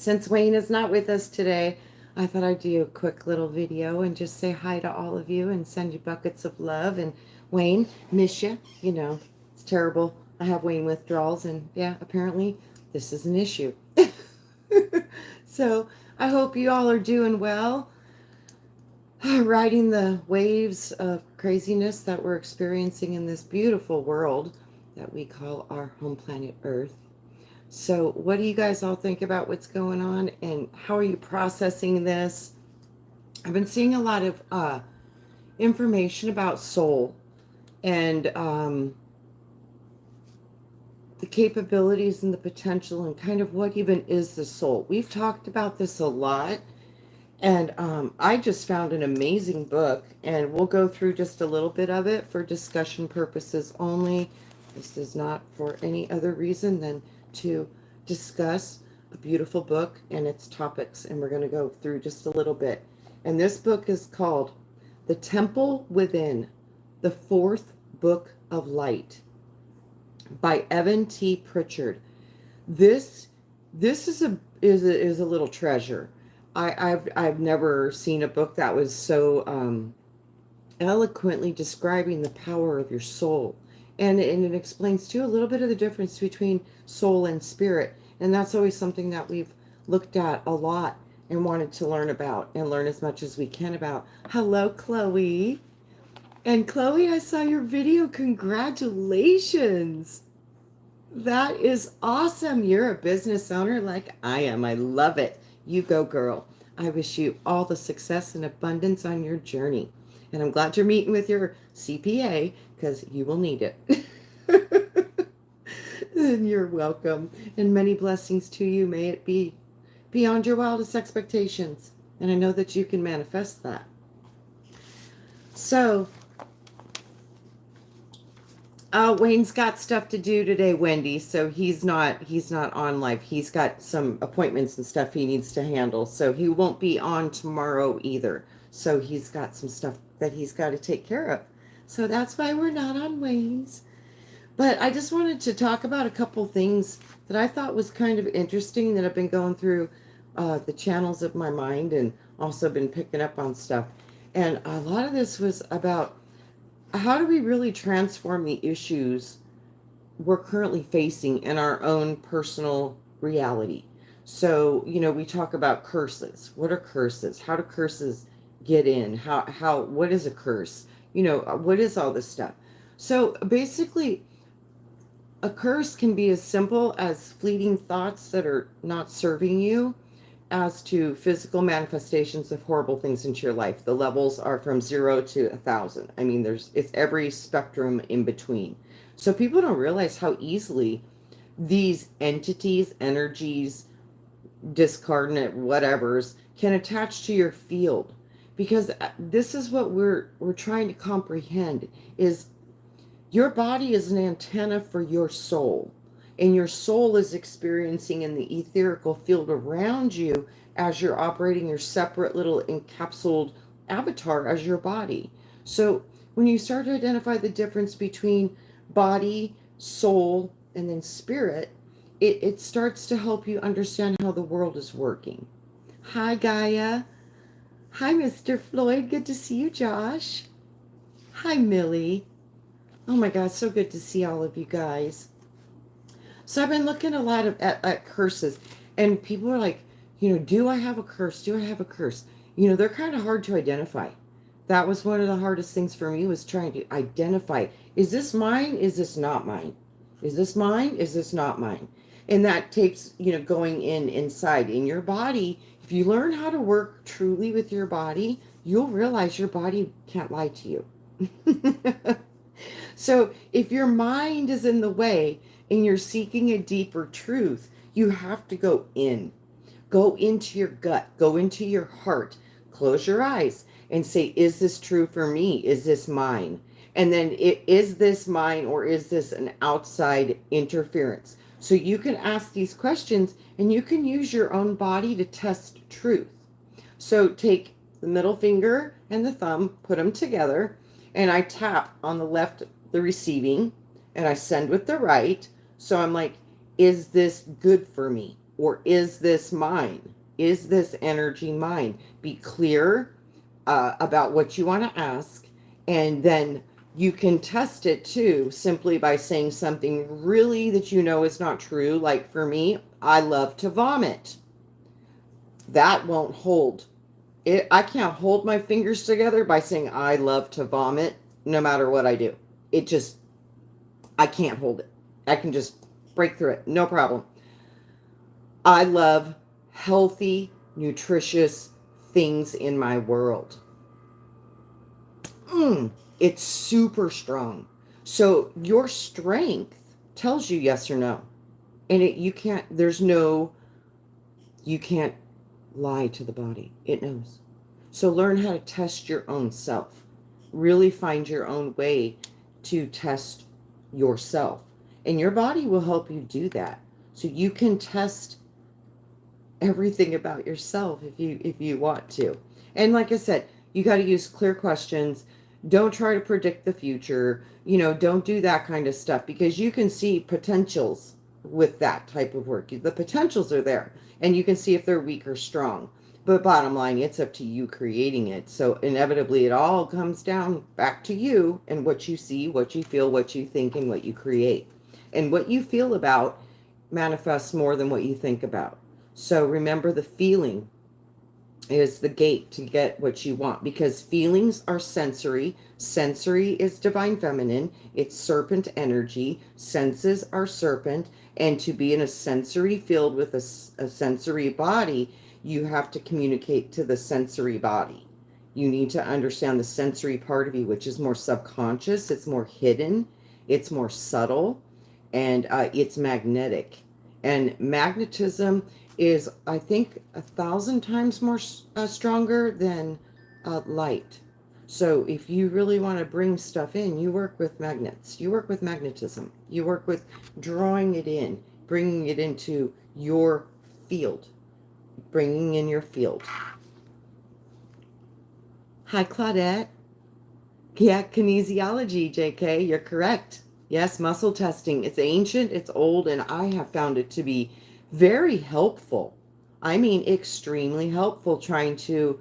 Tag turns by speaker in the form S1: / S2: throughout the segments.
S1: Since Wayne is not with us today, I thought I'd do a quick little video and just say hi to all of you and send you buckets of love. And Wayne, miss you. You know, it's terrible. I have Wayne withdrawals, and yeah, apparently this is an issue. So I hope you all are doing well, riding the waves of craziness that we're experiencing in this beautiful world that we call our home planet Earth. So, what do you guys all think about what's going on, and how are you processing this? I've been seeing a lot of information about soul and the capabilities and the potential, and kind of what even is the soul. We've talked about this a lot, and I just found an amazing book, and we'll go through just a little bit of it for discussion purposes only. This is not for any other reason than to discuss a beautiful book and its topics, and we're going to go through just a little bit. And this book is called The Temple Within, the Fourth Book of Light by Evan T. Pritchard. This is a little treasure. I've never seen a book that was so eloquently describing the power of your soul. And it explains, too, a little bit of the difference between soul and spirit. And that's always something that we've looked at a lot and wanted to learn about and learn as much as we can about. Hello, Chloe. And Chloe, I saw your video. Congratulations. That is awesome. You're a business owner like I am. I love it. You go, girl. I wish you all the success and abundance on your journey. And I'm glad you're meeting with your CPA, because you will need it. And you're welcome. And many blessings to you. May it be beyond your wildest expectations. And I know that you can manifest that. So, Wayne's got stuff to do today, Wendy. So he's not on live. He's got some appointments and stuff he needs to handle. So he won't be on tomorrow either. So he's got some stuff that he's got to take care of. So that's why we're not on Wayne's. But I just wanted to talk about a couple things that I thought was kind of interesting that I've been going through the channels of my mind, and also been picking up on stuff. And a lot of this was about how do we really transform the issues we're currently facing in our own personal reality. So, we talk about curses. What are curses? How do curses get in? What is a curse? What is all this stuff? So basically, a curse can be as simple as fleeting thoughts that are not serving you, as to physical manifestations of horrible things into your life. The levels are from 0 to 1,000. I mean, it's every spectrum in between. So people don't realize how easily these entities, energies, discardinate whatevers can attach to your field. Because this is what we're trying to comprehend, is your body is an antenna for your soul. And your soul is experiencing in the etherical field around you as you're operating your separate little encapsulated avatar as your body. So when you start to identify the difference between body, soul, and then spirit, it starts to help you understand how the world is working. Hi, Gaia. Hi, Mr. Floyd. Good to see you, Josh. Hi, Millie. Oh my God, so good to see all of you guys. So I've been looking a lot at curses, and people are like, do I have a curse? Do I have a curse? They're kind of hard to identify. That was one of the hardest things for me, was trying to identify, is this mine? Is this not mine? Is this mine? Is this not mine? And that takes, going inside in your body. If you learn how to work truly with your body, you'll realize your body can't lie to you. So if your mind is in the way and you're seeking a deeper truth, you have to go in. Go into your gut. Go into your heart. Close your eyes and say, is this true for me? Is this mine? And then, is this mine, or is this an outside interference? So you can ask these questions, and you can use your own body to test truth. So take the middle finger and the thumb, put them together, and I tap on the left, the receiving, and I send with the right. So I'm like, is this good for me? Or is this mine? Is this energy mine? Be clear about what you want to ask, and then you can test it too simply by saying something really that you know is not true. Like for me, I love to vomit. That won't hold. I can't hold my fingers together by saying I love to vomit no matter what I do. It just, I can't hold it. I can just break through it. No problem. I love healthy, nutritious things in my world. It's super strong. So your strength tells you yes or no. And you can't lie to the body. It knows. So learn how to test your own self. Really find your own way to test yourself. And your body will help you do that. So you can test everything about yourself if you want to. And like I said, you got to use clear questions. Don't try to predict the future. Don't do that kind of stuff, because you can see potentials with that type of work. The potentials are there, and you can see if they're weak or strong. But bottom line, it's up to you creating it. So inevitably, it all comes down back to you and what you see, what you feel, what you think, and what you create. And what you feel about manifests more than what you think about. So remember, the feeling is the gate to get what you want, because feelings are sensory. Sensory is divine feminine. It's serpent energy. Senses are serpent. And to be in a sensory field with a sensory body, you have to communicate to the sensory body. You need to understand the sensory part of you, which is more subconscious. It's more hidden. It's more subtle. And it's magnetic. And magnetism is, I think, 1,000 times more stronger than light. So if you really want to bring stuff in, you work with magnets. You work with magnetism. You work with drawing it in, bringing it into your field, bringing in your field. Hi, Claudette. Yeah, kinesiology, JK. You're correct. Yes, muscle testing. It's ancient, it's old, and I have found it to be very helpful. I mean, extremely helpful, trying to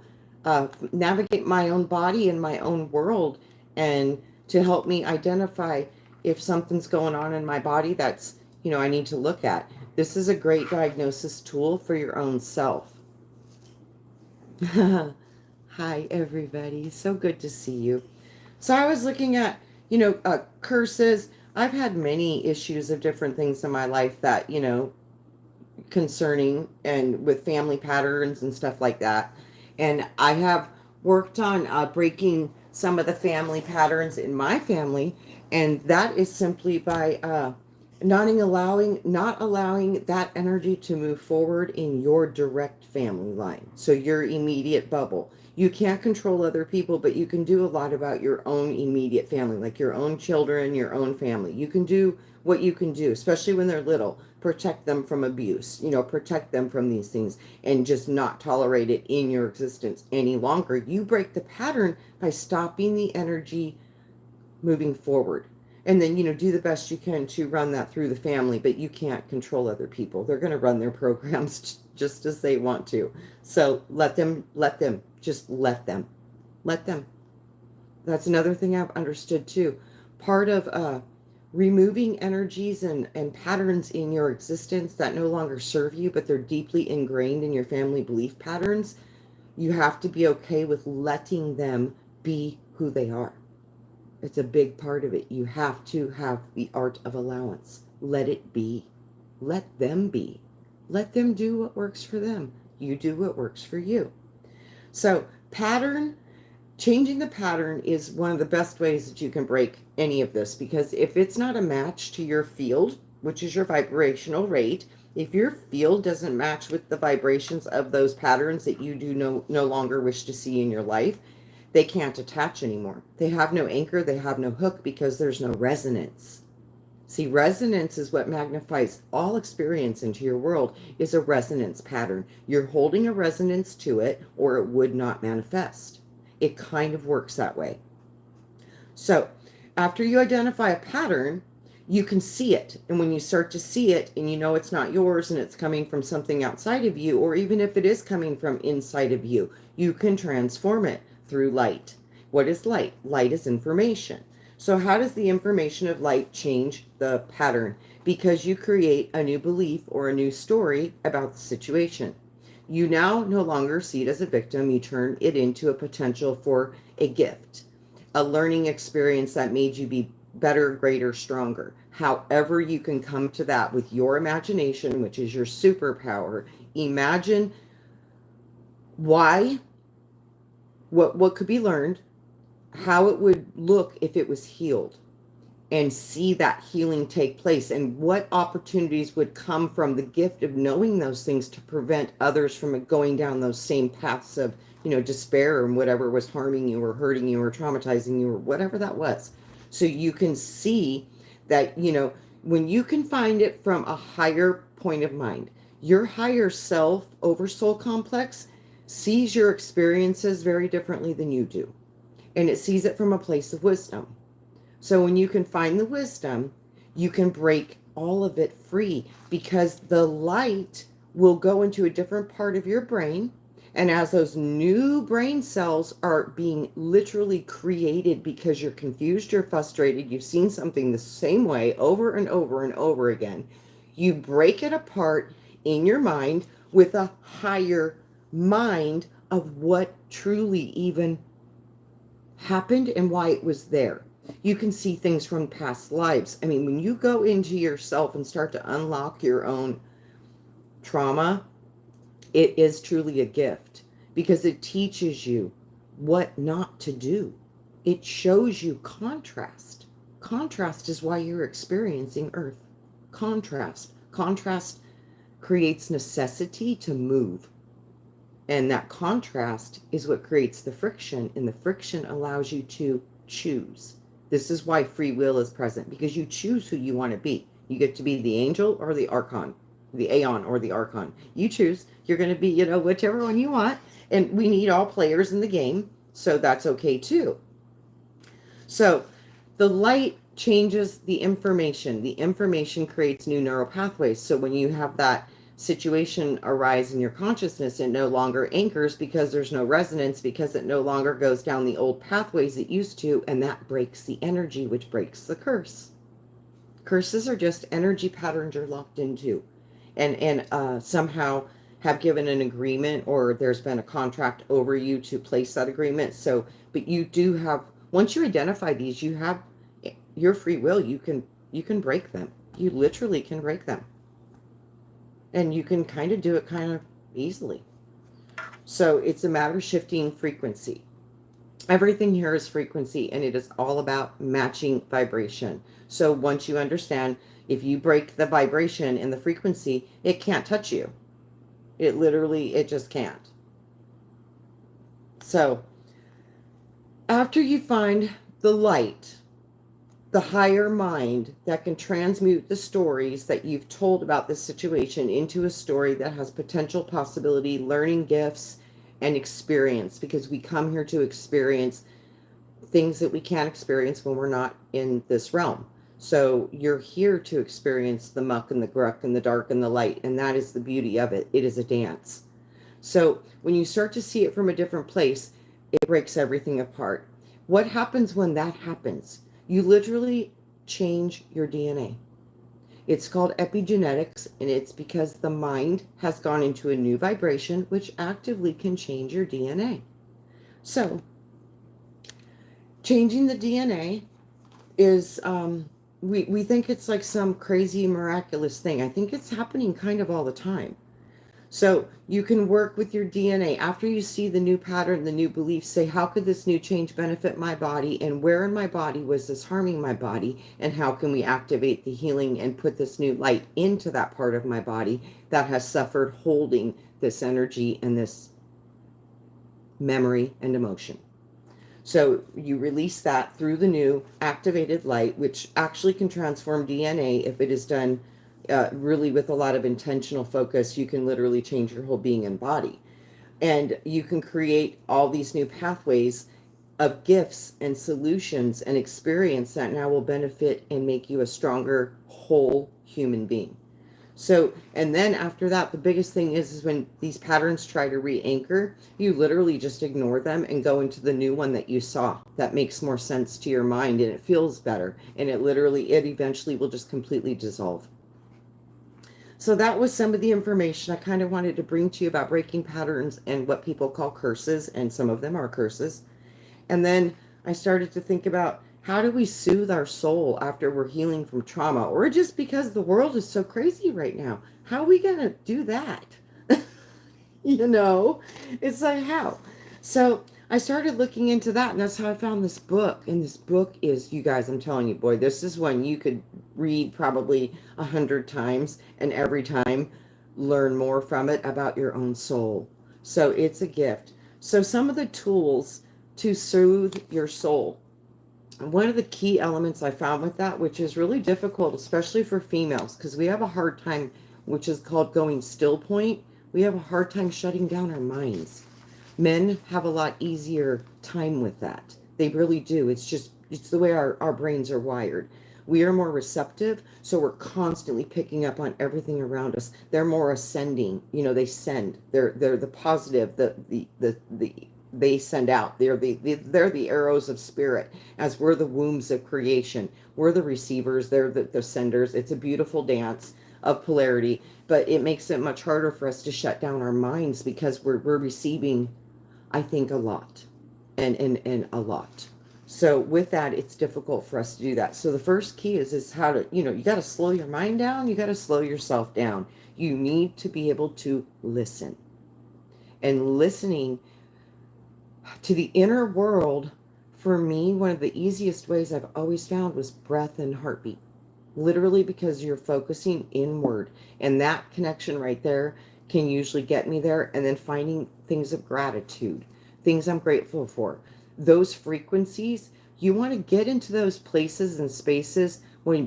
S1: navigate my own body and my own world, and to help me identify if something's going on in my body that's, I need to look at. This is a great diagnosis tool for your own self. Hi, everybody. So good to see you. So I was looking at, curses. I've had many issues of different things in my life that, concerning and with family patterns and stuff like that. And I have worked on breaking some of the family patterns in my family. And that is simply by not allowing that energy to move forward in your direct family line. So your immediate bubble. You can't control other people, but you can do a lot about your own immediate family, like your own children, your own family. You can do what you can do, especially when they're little. Protect them from abuse, protect them from these things, and just not tolerate it in your existence any longer. You break the pattern by stopping the energy moving forward. And then, do the best you can to run that through the family, but you can't control other people. They're going to run their programs just as they want to. So let them, just let them. That's another thing I've understood too. Part of removing energies and patterns in your existence that no longer serve you, but they're deeply ingrained in your family belief patterns, you have to be okay with letting them be who they are. It's a big part of it. You have to have the art of allowance. Let it be. Let them be. Let them do what works for them. You do what works for you. So changing the pattern is one of the best ways that you can break any of this, because if it's not a match to your field, which is your vibrational rate, if your field doesn't match with the vibrations of those patterns that you do no longer wish to see in your life, they can't attach anymore. They have no anchor, they have no hook, because there's no resonance. See, resonance is what magnifies all experience into your world, is a resonance pattern. You're holding a resonance to it, or it would not manifest. It kind of works that way. So after you identify a pattern, you can see it. And when you start to see it and you know it's not yours and it's coming from something outside of you, or even if it is coming from inside of you, you can transform it through light. What is light? Light is information. So how does the information of light change the pattern? Because you create a new belief or a new story about the situation. You now no longer see it as a victim. You turn it into a potential for a gift, a learning experience that made you be better, greater, stronger. However, you can come to that with your imagination, which is your superpower. Imagine why, what could be learned, how it would look if it was healed, and see that healing take place, and what opportunities would come from the gift of knowing those things to prevent others from going down those same paths of, despair and whatever was harming you or hurting you or traumatizing you or whatever that was. So you can see that, when you can find it from a higher point of mind, your higher self over soul complex sees your experiences very differently than you do. And it sees it from a place of wisdom. So when you can find the wisdom, you can break all of it free, because the light will go into a different part of your brain. And as those new brain cells are being literally created because you're confused, you're frustrated, you've seen something the same way over and over and over again, you break it apart in your mind with a higher mind of what truly even happened and why it was there. You can see things from past lives. I mean, when you go into yourself and start to unlock your own trauma, it is truly a gift, because it teaches you what not to do. It shows you contrast. Contrast is why you're experiencing Earth. Contrast. Contrast creates necessity to move. And that contrast is what creates the friction, and the friction allows you to choose. This is why free will is present, because you choose who you want to be. You get to be the angel or the archon, the aeon or the archon. You choose. You're going to be, whichever one you want. And we need all players in the game, so that's okay too. So the light changes the information. The information creates new neural pathways. So when you have that situation arise in your consciousness, it no longer anchors because there's no resonance, because it no longer goes down the old pathways it used to, and that breaks the energy, which breaks the curse. Curses are just energy patterns you're locked into, and somehow have given an agreement, or there's been a contract over you to place that agreement. So, but you do have, once you identify these, you have your free will. You can break them. You literally can break them. And you can kind of do it kind of easily. So it's a matter of shifting frequency. Everything here is frequency, and it is all about matching vibration. So once you understand, if you break the vibration and the frequency, it can't touch you. It just can't. So after you find the light, the higher mind that can transmute the stories that you've told about this situation into a story that has potential possibility, learning gifts, and experience, because we come here to experience things that we can't experience when we're not in this realm. So you're here to experience the muck and the gruck and the dark and the light, and that is the beauty of it. It is a dance. So when you start to see it from a different place, it breaks everything apart. What happens when that happens? You literally change your DNA. It's called epigenetics, and it's because the mind has gone into a new vibration, which actively can change your DNA. So, changing the DNA is, we think it's like some crazy miraculous thing. I think it's happening kind of all the time. So you can work with your DNA. After you see the new pattern, the new beliefs, say, how could this new change benefit my body? And where in my body was this harming my body? And how can we activate the healing and put this new light into that part of my body that has suffered holding this energy and this memory and emotion? So you release that through the new activated light, which actually can transform DNA if it is done really with a lot of intentional focus. You can literally change your whole being and body. And you can create all these new pathways of gifts and solutions and experience that now will benefit and make you a stronger, whole human being. So, and then after that, the biggest thing is when these patterns try to re-anchor, you literally just ignore them and go into the new one that you saw that makes more sense to your mind and it feels better. And it eventually will just completely dissolve. So that was some of the information I kind of wanted to bring to you about breaking patterns and what people call curses, and some of them are curses. And then I started to think about, how do we soothe our soul after we're healing from trauma, or just because the world is so crazy right now? How are we going to do that? You know, it's like, how? So I started looking into that, and that's how I found this book. And this book is, you guys, I'm telling you, boy, this is one you could read probably 100 times, and every time learn more from it about your own soul. So it's a gift. So some of the tools to soothe your soul. One of the key elements I found with that, which is really difficult, especially for females, because we have a hard time, which is called going still point. We have a hard time shutting down our minds. Men have a lot easier time with that. They really do. It's the way our brains are wired. We are more receptive, so we're constantly picking up on everything around us. They're more ascending. You know, they send. They're the positive, they send out. They're the arrows of spirit, as we're the wombs of creation. We're the receivers. They're the senders. It's a beautiful dance of polarity, but it makes it much harder for us to shut down our minds because we're receiving, I think, a lot and a lot. So with that, it's difficult for us to do that. So the first key is how to, you got to slow your mind down. You got to slow yourself down. You need to be able to listen. And listening to the inner world, for me, one of the easiest ways I've always found was breath and heartbeat. Literally, because you're focusing inward. And that connection right there can usually get me there. And then finding things of gratitude, things I'm grateful for. Those frequencies, you want to get into those places and spaces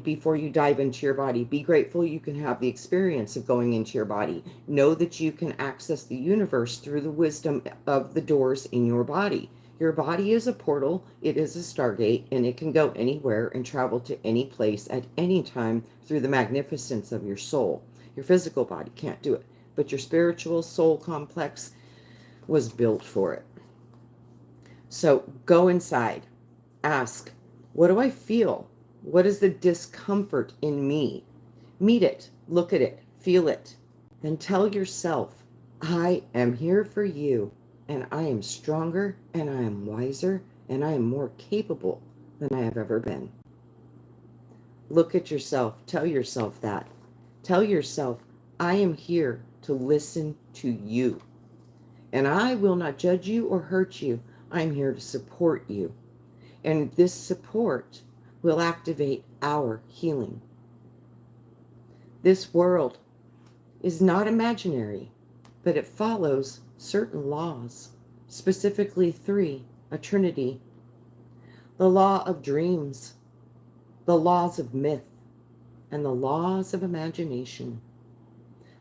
S1: before you dive into your body. Be grateful you can have the experience of going into your body. Know that you can access the universe through the wisdom of the doors in your body. Your body is a portal, it is a stargate, and it can go anywhere and travel to any place at any time through the magnificence of your soul. Your physical body can't do it, but your spiritual soul complex was built for it. So go inside, ask, what do I feel? What is the discomfort in me? Meet it, look at it, feel it. Then tell yourself, I am here for you, and I am stronger, and I am wiser, and I am more capable than I have ever been. Look at yourself, tell yourself that. Tell yourself, I am here to listen to you, and I will not judge you or hurt you. I'm here to support you, and this support will activate our healing. This world is not imaginary, but it follows certain laws, specifically 3, a trinity. The law of dreams, the laws of myth, and the laws of imagination.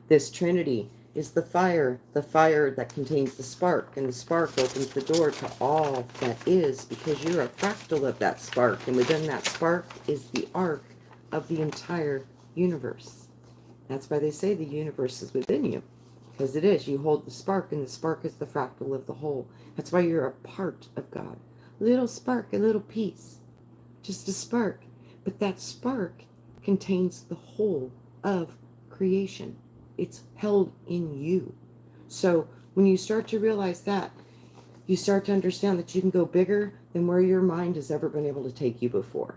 S1: This trinity is the fire that contains the spark, and the spark opens the door to all that is, because you're a fractal of that spark, and within that spark is the arc of the entire universe. That's why they say the universe is within you, because it is. You hold the spark, and the spark is the fractal of the whole. That's why you're a part of God. A little spark, a little piece, just a spark, but that spark contains the whole of creation. It's held in you. So when you start to realize that, you start to understand that you can go bigger than where your mind has ever been able to take you before.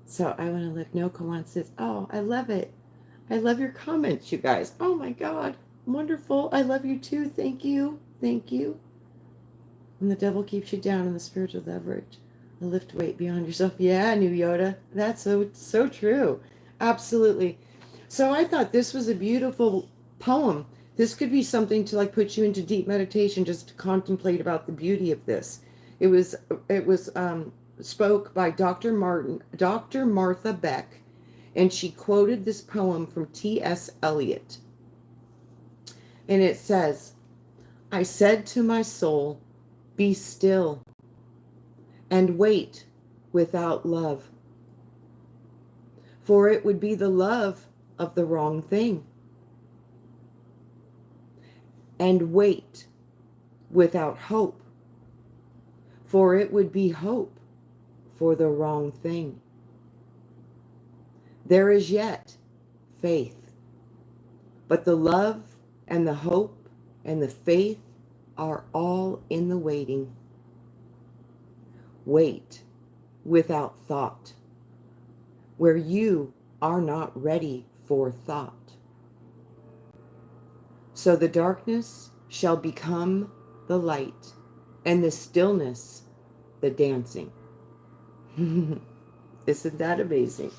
S1: So I want to let Noko on says, oh, I love it. I love your comments, you guys. Oh my God. Wonderful. I love you too. Thank you. Thank you. When the devil keeps you down in the spiritual leverage, lift weight beyond yourself. Yeah, new Yoda. That's so true. Absolutely. So I thought this was a beautiful poem. This could be something to put you into deep meditation, just to contemplate about the beauty of this. It was spoke by Dr. Martha Beck, and she quoted this poem from T.S. Eliot. And it says, I said to my soul, be still and wait without love. For it would be the love of the wrong thing. And wait without hope. For it would be hope for the wrong thing. There is yet faith, but the love and the hope and the faith are all in the waiting. Wait without thought, where you are not ready for thought. So the darkness shall become the light, and the stillness the dancing. Isn't that amazing?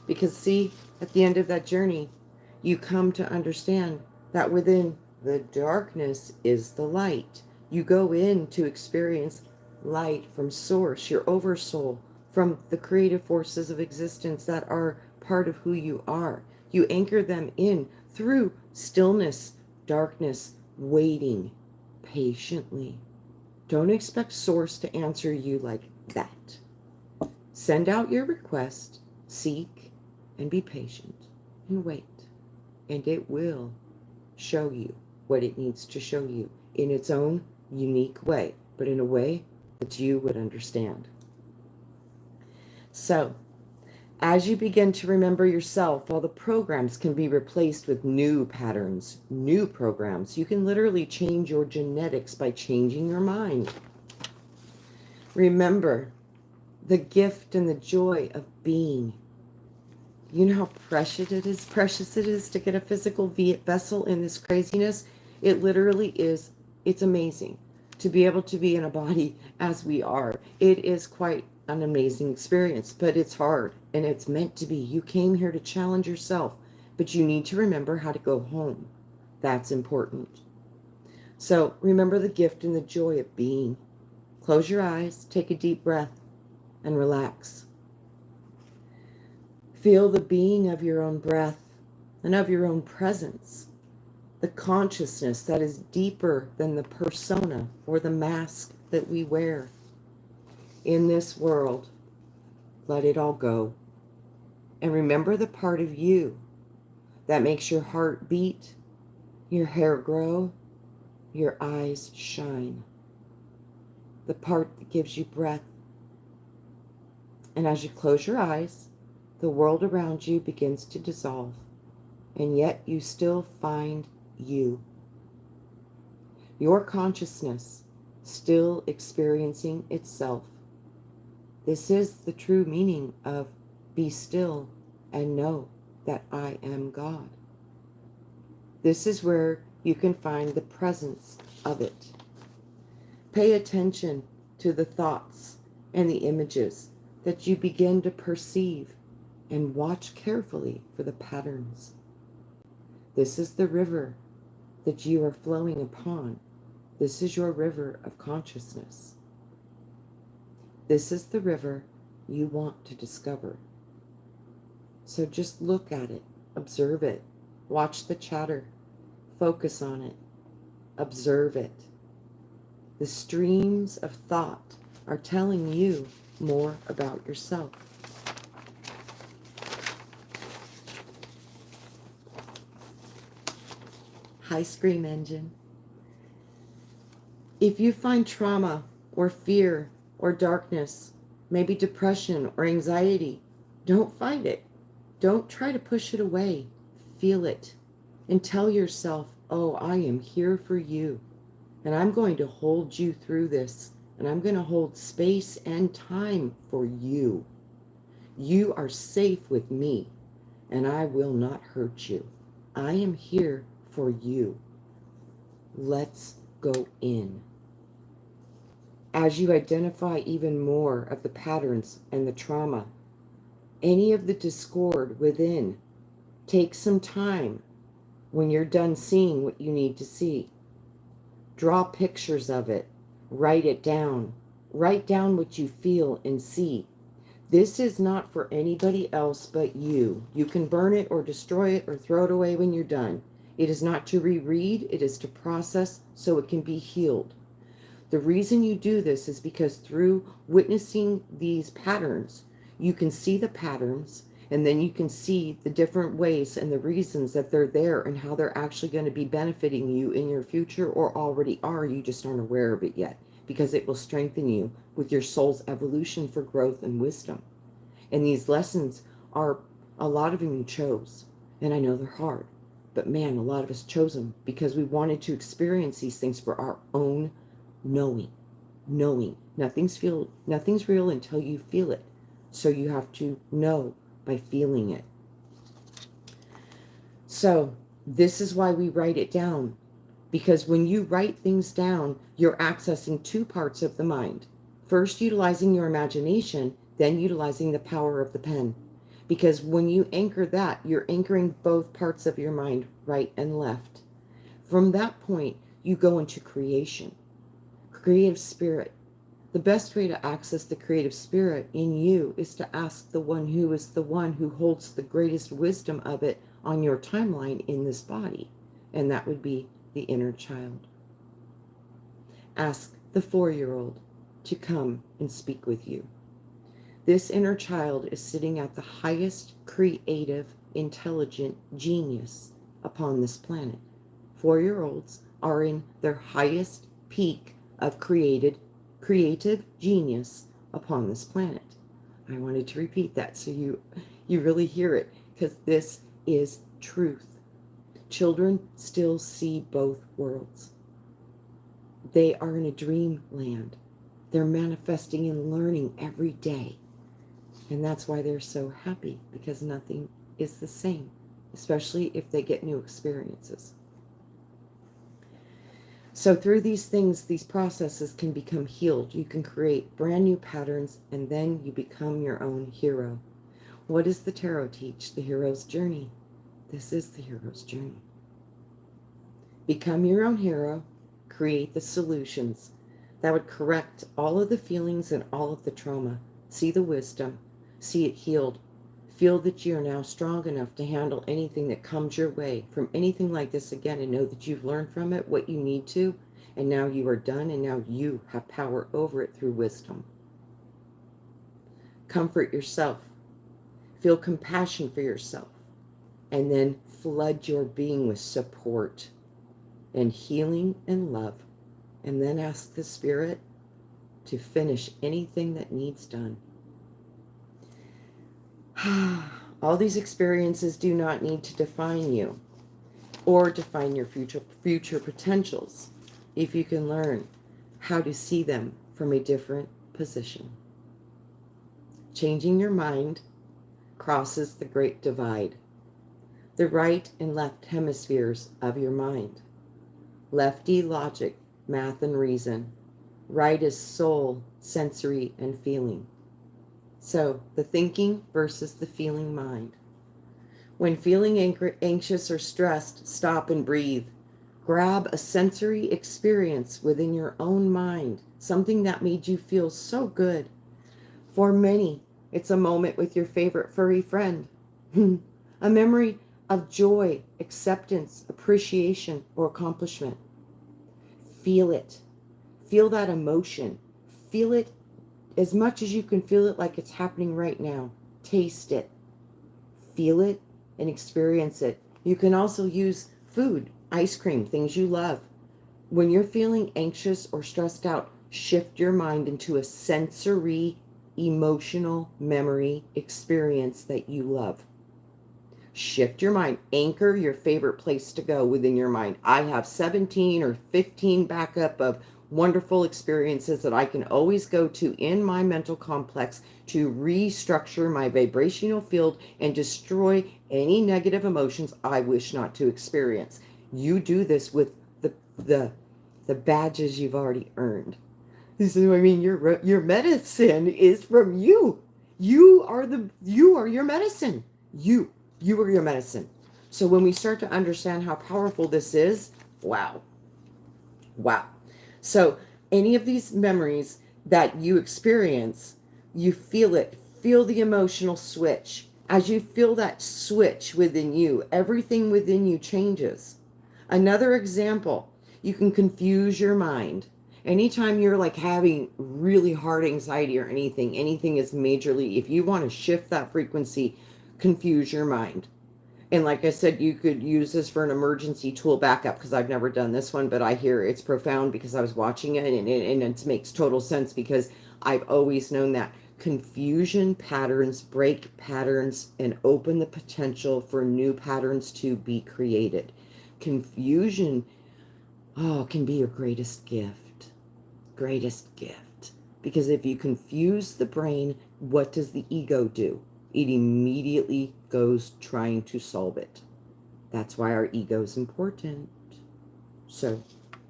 S1: Because see, at the end of that journey, you come to understand that within the darkness is the light. You go in to experience light from source, your oversoul, from the creative forces of existence that are part of who you are. You anchor them in through stillness, darkness, waiting patiently. Don't expect source to answer you like that. Send out your request, seek, and be patient, and wait. And it will show you what it needs to show you in its own unique way, but in a way that you would understand. So, as you begin to remember yourself, all the programs can be replaced with new patterns, new programs. You can literally change your genetics by changing your mind. Remember the gift and the joy of being. You know how precious it is to get a physical vessel in this craziness? It literally is. It's amazing to be able to be in a body as we are. It is quite an amazing experience, but it's hard and it's meant to be. You came here to challenge yourself, but you need to remember how to go home. That's important. So remember the gift and the joy of being. Close your eyes, take a deep breath, and relax. Feel the being of your own breath and of your own presence, the consciousness that is deeper than the persona or the mask that we wear. In this world, let it all go. And remember the part of you that makes your heart beat, your hair grow, your eyes shine. The part that gives you breath. And as you close your eyes, the world around you begins to dissolve, and yet you still find you. Your consciousness still experiencing itself. This is the true meaning of be still and know that I am God. This is where you can find the presence of it. Pay attention to the thoughts and the images that you begin to perceive, and watch carefully for the patterns. This is the river that you are flowing upon. This is your river of consciousness. This is the river you want to discover. So just look at it, observe it, watch the chatter, focus on it, observe it. The streams of thought are telling you more about yourself. Hi, Scream Engine. If you find trauma or fear or darkness, maybe depression or anxiety, don't fight it. Don't try to push it away. Feel it and tell yourself, oh, I am here for you. And I'm going to hold you through this. And I'm going to hold space and time for you. You are safe with me, and I will not hurt you. I am here for you. Let's go in. As you identify even more of the patterns and the trauma, any of the discord within, take some time when you're done seeing what you need to see. Draw pictures of it. Write it down. Write down what you feel and see. This is not for anybody else but you. You can burn it or destroy it or throw it away when you're done. It is not to reread, it is to process so it can be healed. The reason you do this is because through witnessing these patterns, you can see the patterns, and then you can see the different ways and the reasons that they're there and how they're actually going to be benefiting you in your future, or already are. You just aren't aware of it yet, because it will strengthen you with your soul's evolution for growth and wisdom. And these lessons are, a lot of them you chose. And I know they're hard, but man, a lot of us chose them because we wanted to experience these things for our own knowing. Nothing's real until you feel it. So you have to know by feeling it. So this is why we write it down, because when you write things down, you're accessing two parts of the mind. First, utilizing your imagination, then utilizing the power of the pen. Because when you anchor that, you're anchoring both parts of your mind, right and left. From that point, you go into creation, creative spirit. The best way to access the creative spirit in you is to ask the one who holds the greatest wisdom of it on your timeline in this body, and that would be the inner child. Ask the 4-year-old to come and speak with you. This inner child is sitting at the highest creative, intelligent genius upon this planet. 4-year-olds are in their highest peak of creative genius upon this planet. I wanted to repeat that so you really hear it, because this is truth. Children still see both worlds. They are in a dreamland. They're manifesting and learning every day. And that's why they're so happy, because nothing is the same, especially if they get new experiences. So through these things, these processes can become healed. You can create brand new patterns, and then you become your own hero. What does the tarot teach? The hero's journey. This is the hero's journey. Become your own hero. Create the solutions that would correct all of the feelings and all of the trauma. See the wisdom. See it healed. Feel that you are now strong enough to handle anything that comes your way from anything like this again, and know that you've learned from it what you need to, and now you are done, and now you have power over it through wisdom. Comfort yourself. Feel compassion for yourself, and then flood your being with support and healing and love, and then ask the Spirit to finish anything that needs done. All these experiences do not need to define you or define your future potentials if you can learn how to see them from a different position. Changing your mind crosses the great divide, the right and left hemispheres of your mind. Lefty logic, math and reason. Right is soul, sensory, and feeling. So, the thinking versus the feeling mind. When feeling anxious or stressed, stop and breathe. Grab a sensory experience within your own mind, something that made you feel so good. For many, it's a moment with your favorite furry friend. A memory of joy, acceptance, appreciation, or accomplishment. Feel it. Feel that emotion. Feel it as much as you can feel it like it's happening right now. Taste it. Feel it and experience it. You can also use food, ice cream, things you love. When you're feeling anxious or stressed out, shift your mind into a sensory, emotional memory experience that you love. Shift your mind. Anchor your favorite place to go within your mind. I have 17 or 15 backup of wonderful experiences that I can always go to in my mental complex to restructure my vibrational field and destroy any negative emotions I wish not to experience. You do this with the badges you've already earned. This is what I mean. Your medicine is from you. You are your medicine. You are your medicine. So when we start to understand how powerful this is, wow. So any of these memories that you experience, you feel it. Feel the emotional switch. As you feel that switch within you, everything within you changes. Another example, you can confuse your mind Anytime you're like having really hard anxiety or anything is majorly, if you want to shift that frequency, confuse your mind. And like I said, you could use this for an emergency tool backup, because I've never done this one, but I hear it's profound because I was watching it, and it makes total sense, because I've always known that confusion patterns break patterns and open the potential for new patterns to be created. Confusion, oh, can be your greatest gift. Greatest gift. Because if you confuse the brain, what does the ego do? It immediately goes trying to solve it. That's why our ego is important. So,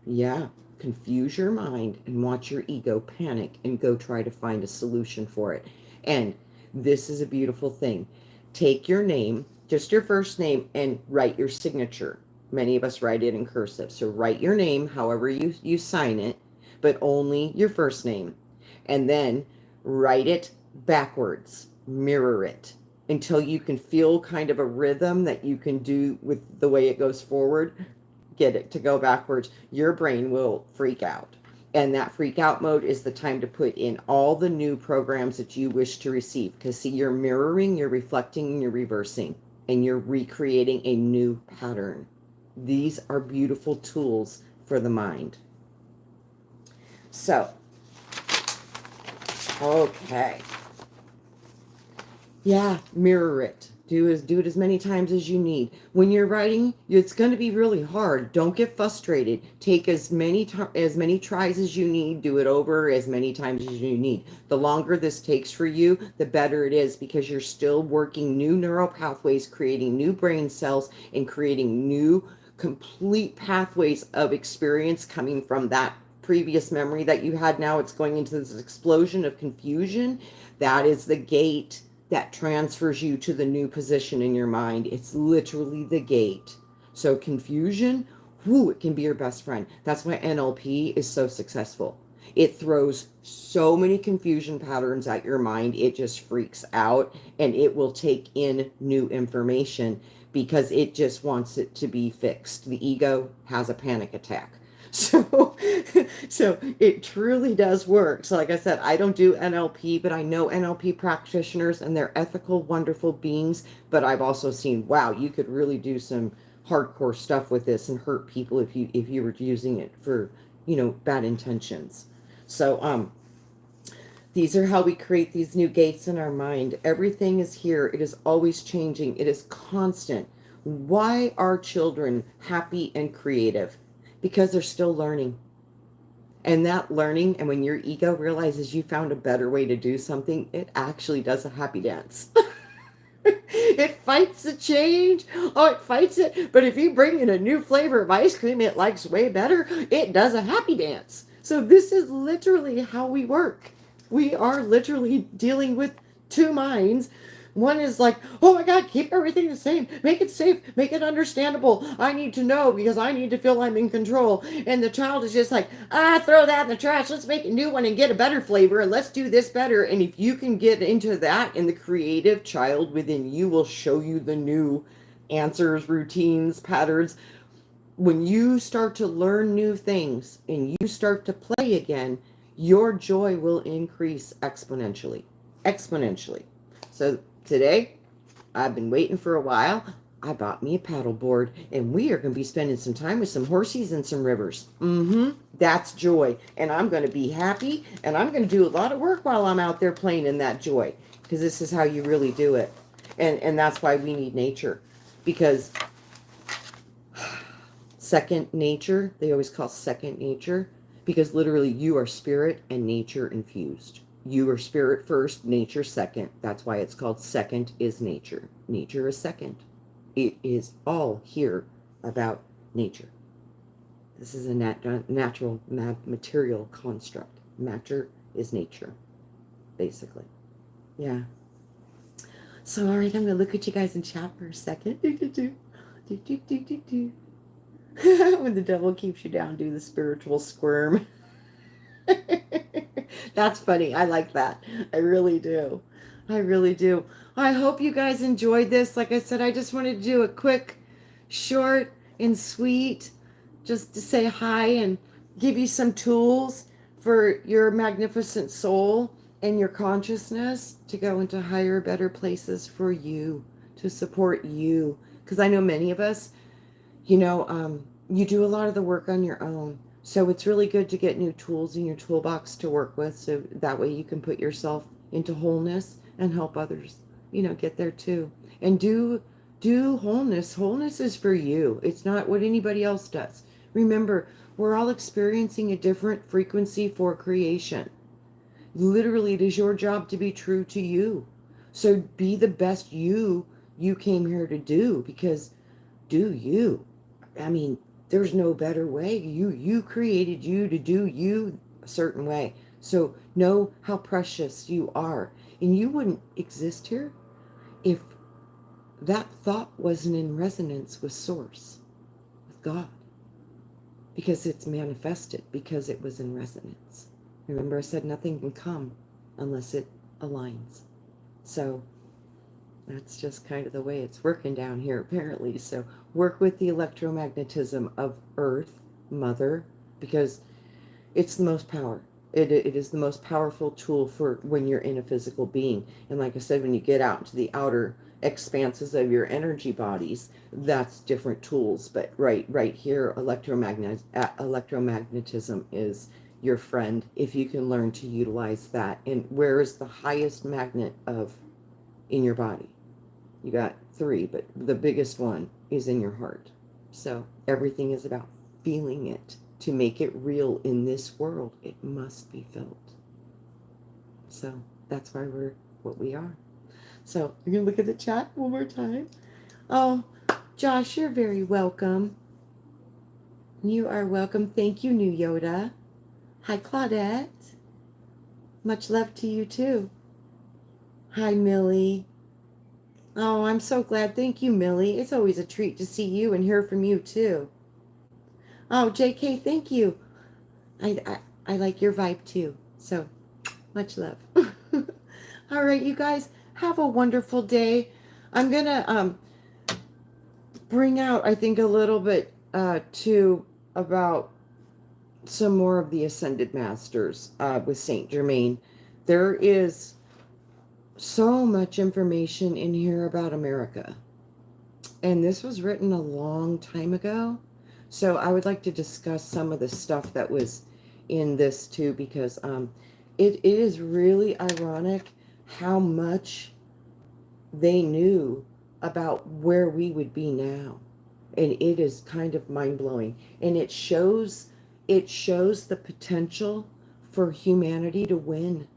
S1: yeah, confuse your mind and watch your ego panic and go try to find a solution for it. And this is a beautiful thing. Take your name, just your first name, and write your signature. Many of us write it in cursive. So write your name however you sign it, but only your first name. And then write it backwards. Mirror it until you can feel kind of a rhythm that you can do with the way it goes forward. Get it to go backwards. Your brain will freak out. And that freak out mode is the time to put in all the new programs that you wish to receive. Because see, you're mirroring, you're reflecting, and you're reversing. And you're recreating a new pattern. These are beautiful tools for the mind. So, okay. Yeah, mirror it. Do it as many times as you need. When you're writing, it's going to be really hard. Don't get frustrated. Take as many tries as you need. Do it over as many times as you need. The longer this takes for you, the better it is, because you're still working new neural pathways, creating new brain cells, and creating new complete pathways of experience coming from that previous memory that you had. Now it's going into this explosion of confusion. That is the gate that transfers you to the new position in your mind. It's literally the gate. So confusion, it can be your best friend. That's why NLP is so successful. It throws so many confusion patterns at your mind. It just freaks out, and it will take in new information because it just wants it to be fixed. The ego has a panic attack. So it truly does work. So like I said, I don't do NLP, but I know NLP practitioners, and they're ethical, wonderful beings. But I've also seen, wow, you could really do some hardcore stuff with this and hurt people if you were using it for, bad intentions. So these are how we create these new gates in our mind. Everything is here. It is always changing. It is constant. Why are children happy and creative? Because they're still learning. And that learning, and when your ego realizes you found a better way to do something, it actually does a happy dance. It fights the change. Oh, it fights it. But if you bring in a new flavor of ice cream it likes way better, it does a happy dance. So this is literally how we work. We are literally dealing with two minds. One is like, oh my God, keep everything the same. Make it safe. Make it understandable. I need to know because I need to feel I'm in control. And the child is just like, throw that in the trash. Let's make a new one and get a better flavor. And let's do this better. And if you can get into that, and the creative child within you will show you the new answers, routines, patterns. When you start to learn new things and you start to play again, your joy will increase exponentially. Exponentially. So today, I've been waiting for a while. I bought me a paddleboard, and we are going to be spending some time with some horsies and some rivers. That's joy. And I'm going to be happy, and I'm going to do a lot of work while I'm out there playing in that joy, because this is how you really do it. And that's why we need nature, because second nature, they always call second nature, because literally you are spirit and nature infused. You are spirit first, nature second. That's why it's called second is nature. Nature is second. It is all here about nature. This is a natural material construct. Matter is nature, basically. Yeah. So, all right, I'm going to look at you guys in chat for a second. When the devil keeps you down, do the spiritual squirm. That's funny. I like that. I really do. I really do. I hope you guys enjoyed this. Like I said, I just wanted to do a quick, short, and sweet, just to say hi and give you some tools for your magnificent soul and your consciousness to go into higher, better places for you, to support you. Because I know many of us, you do a lot of the work on your own. So it's really good to get new tools in your toolbox to work with, so that way you can put yourself into wholeness and help others, get there too. And do wholeness. Wholeness is for you. It's not what anybody else does. Remember, we're all experiencing a different frequency for creation. Literally, it is your job to be true to you. So be the best you came here to do, because do you. I mean, there's no better way. You created you to do you a certain way. So know how precious you are. And you wouldn't exist here if that thought wasn't in resonance with Source, with God. Because it's manifested, because it was in resonance. Remember, I said nothing can come unless it aligns. So that's just kind of the way it's working down here, apparently. So work with the electromagnetism of Earth, Mother, because it's the most power. It is the most powerful tool for when you're in a physical being. And like I said, when you get out into the outer expanses of your energy bodies, that's different tools. But right here, electromagnetism is your friend if you can learn to utilize that. And where is the highest magnet in your body? You got 3, but the biggest one is in your heart. So everything is about feeling it. To make it real in this world, it must be felt. So that's why we're what we are. So you're going to look at the chat one more time. Oh, Josh, you're very welcome. You are welcome. Thank you, New Yoda. Hi, Claudette. Much love to you, too. Hi, Millie. Oh, I'm so glad. Thank you, Millie. It's always a treat to see you and hear from you, too. Oh, JK, thank you. I like your vibe, too. So, much love. All right, you guys, have a wonderful day. I'm going to bring out, I think, a little bit, too, about some more of the Ascended Masters with Saint Germain. There is so much information in here about America. And this was written a long time ago. So I would like to discuss some of the stuff that was in this too, because it is really ironic how much they knew about where we would be now. And it is kind of mind-blowing. And it shows the potential for humanity to win.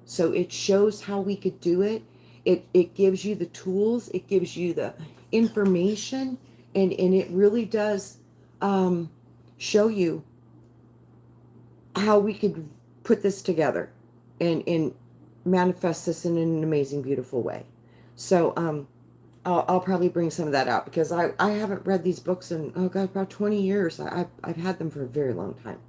S1: So it shows how we could do it. It gives you the tools, it gives you the information, and it really does show you how we could put this together and manifest this in an amazing, beautiful way. So I'll probably bring some of that out, because I haven't read these books in, oh God, about 20 years. I've had them for a very long time.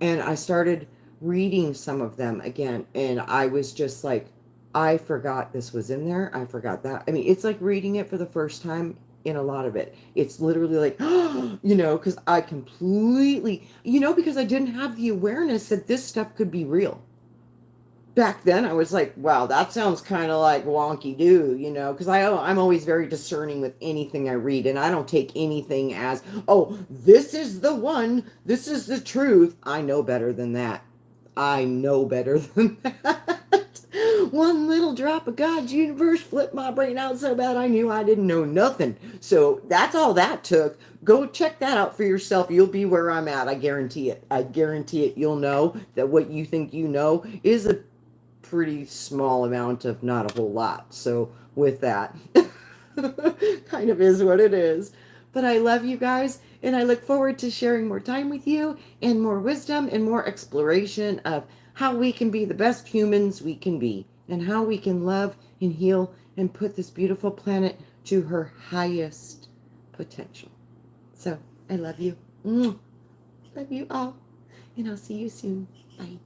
S1: And I started reading some of them again, and I was just like, I forgot this was in there. I forgot that. I mean, it's like reading it for the first time in a lot of it. It's literally like, because I completely, because I didn't have the awareness that this stuff could be real. Back then I was like, wow, that sounds kind of like wonky do, because I'm always very discerning with anything I read, and I don't take anything as, oh, this is the one, this is the truth. I know better than that. I know better than that. One little drop of God's universe flipped my brain out so bad I knew I didn't know nothing. So that's all that took. Go check that out for yourself. You'll be where I'm at. I guarantee it. I guarantee it. You'll know that what you think you know is a pretty small amount of not a whole lot. So with that, kind of is what it is. But I love you guys, and I look forward to sharing more time with you and more wisdom and more exploration of how we can be the best humans we can be, and how we can love and heal and put this beautiful planet to her highest potential. So I love you. Love you all. And I'll see you soon. Bye.